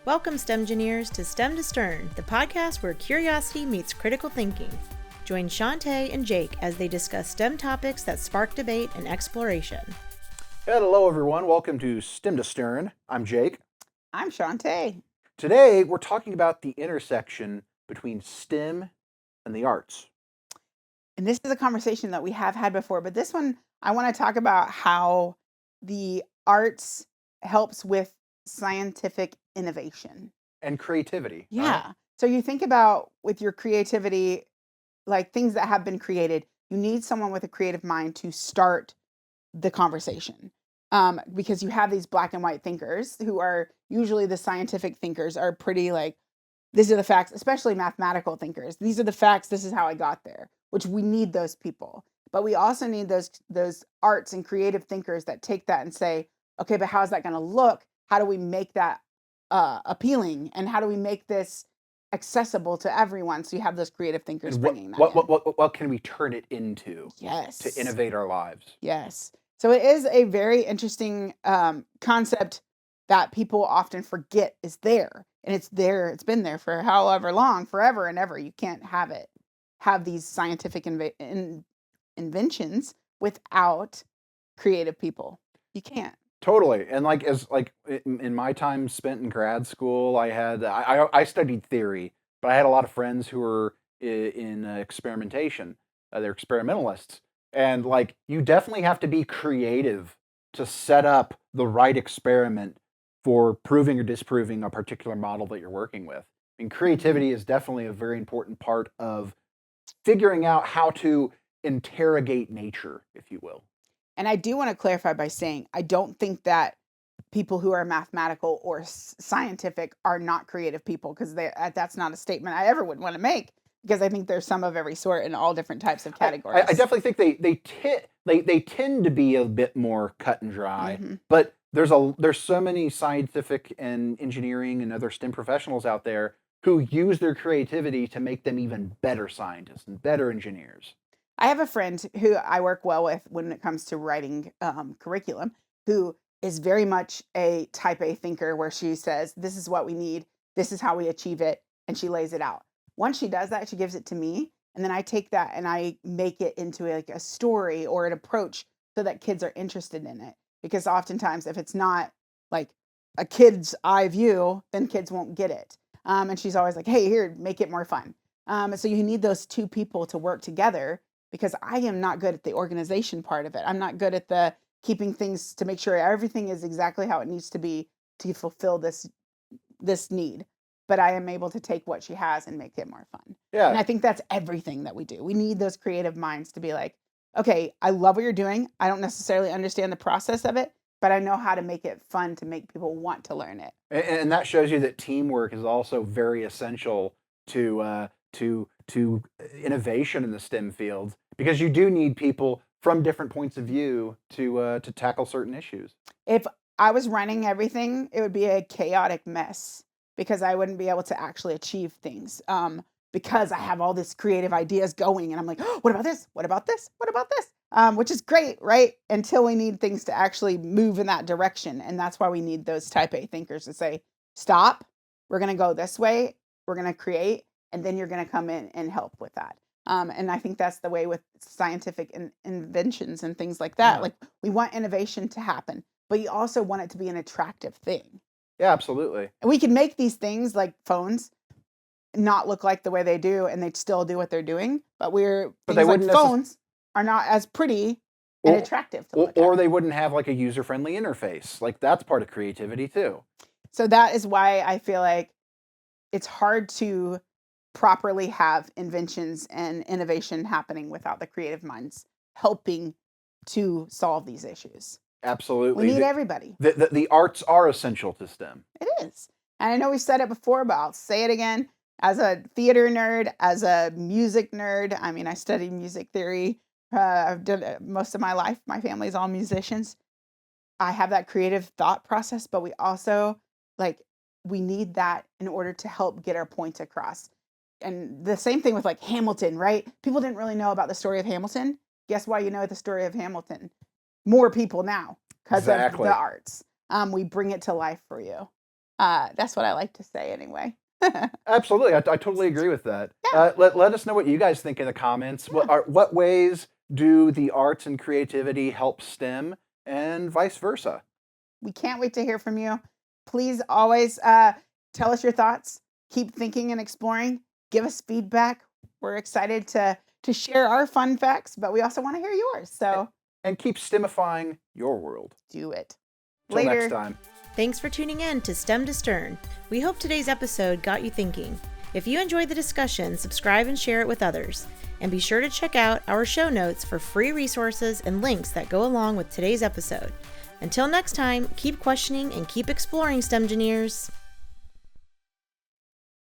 Welcome, STEMgineers, to STEM to Stern, the podcast where curiosity meets critical thinking. Join Chauntée and Jake as they discuss STEM topics that spark debate and exploration. Hello, everyone. Welcome to STEM to Stern. I'm Jake. I'm Chauntée. Today, we're talking about the intersection between STEM and the arts. And this is a conversation that we have had before, but this one, I want to talk about how the arts helps with scientific innovation. And creativity. Yeah. Right? So you think about with your creativity, like things that have been created, you need someone with a creative mind to start the conversation. Because you have these black and white thinkers who are usually the scientific thinkers are pretty like, these are the facts, especially mathematical thinkers. These are the facts. This is how I got there, which we need those people. But we also need those arts and creative thinkers that take that and say, okay, but how's that going to look? How do we make that appealing? And how do we make this accessible to everyone? So you have those creative thinkers bringing that in. What can we turn it into? Yes. To innovate our lives. Yes. So it is a very interesting concept that people often forget is there. And it's there. It's been there for however long, forever and ever. You can't have these scientific inventions without creative people. You can't. Totally. And in my time spent in grad school, I studied theory, but I had a lot of friends who were in experimentation. They're experimentalists. And you definitely have to be creative to set up the right experiment for proving or disproving a particular model that you're working with. I mean, creativity is definitely a very important part of figuring out how to interrogate nature, if you will. And I do want to clarify by saying, I don't think that people who are mathematical or scientific are not creative people, because that's not a statement I ever would want to make, because I think there's some of every sort in all different types of categories. I definitely think they tend to be a bit more cut and dry, but there's so many scientific and engineering and other STEM professionals out there who use their creativity to make them even better scientists and better engineers. I have a friend who I work well with when it comes to writing curriculum, who is very much a type A thinker, where she says, this is what we need, this is how we achieve it, and she lays it out. Once she does that, she gives it to me, and then I take that and I make it into a story or an approach so that kids are interested in it. Because oftentimes, if it's not like a kid's eye view, then kids won't get it. And she's always like, hey, here, make it more fun. So you need those two people to work together, because I am not good at the organization part of it. I'm not good at the keeping things to make sure everything is exactly how it needs to be to fulfill this need. But I am able to take what she has and make it more fun. Yeah. And I think that's everything that we do. We need those creative minds to be like, okay, I love what you're doing. I don't necessarily understand the process of it, but I know how to make it fun to make people want to learn it. And that shows you that teamwork is also very essential to innovation in the STEM field, because you do need people from different points of view to tackle certain issues. If I was running everything, it would be a chaotic mess, because I wouldn't be able to actually achieve things. Because I have all these creative ideas going, and I'm like, oh, what about this? What about this? What about this? Which is great, right? Until we need things to actually move in that direction. And that's why we need those type A thinkers to say, stop, we're going to go this way, we're going to create, and then you're going to come in and help with that. And I think that's the way with scientific inventions and things like that. Yeah. Like, we want innovation to happen, but you also want it to be an attractive thing. Yeah, absolutely. And we can make these things like phones not look like the way they do, and they'd still do what they're doing. But phones are not as pretty and attractive to look or at. they wouldn't have a user-friendly interface. That's part of creativity too. So that is why I feel like it's hard to properly have inventions and innovation happening without the creative minds helping to solve these issues. Absolutely. We need everybody. The arts are essential to STEM. It is. And I know we said it before, but I'll say it again. As a theater nerd, as a music nerd, I mean, I studied music theory. I've done it most of my life. My family's all musicians. I have that creative thought process, but we also, we need that in order to help get our points across. And the same thing with Hamilton, right? People didn't really know about the story of Hamilton. Guess why you know the story of Hamilton? More people now, because of the arts. We bring it to life for you. That's what I like to say anyway. Absolutely. I totally agree with that. Yeah. Let us know what you guys think in the comments. What ways do the arts and creativity help STEM and vice versa? We can't wait to hear from you. Please always tell us your thoughts. Keep thinking and exploring. Give us feedback. We're excited to share our fun facts, but we also want to hear yours. So And keep STEMifying your world. do it. Till Later. next time. Thanks for tuning in to STEM to Stern. We hope today's episode got you thinking. If you enjoyed the discussion, subscribe and share it with others. And be sure to check out our show notes for free resources and links that go along with today's episode. Until next time, keep questioning and keep exploring, STEM engineers.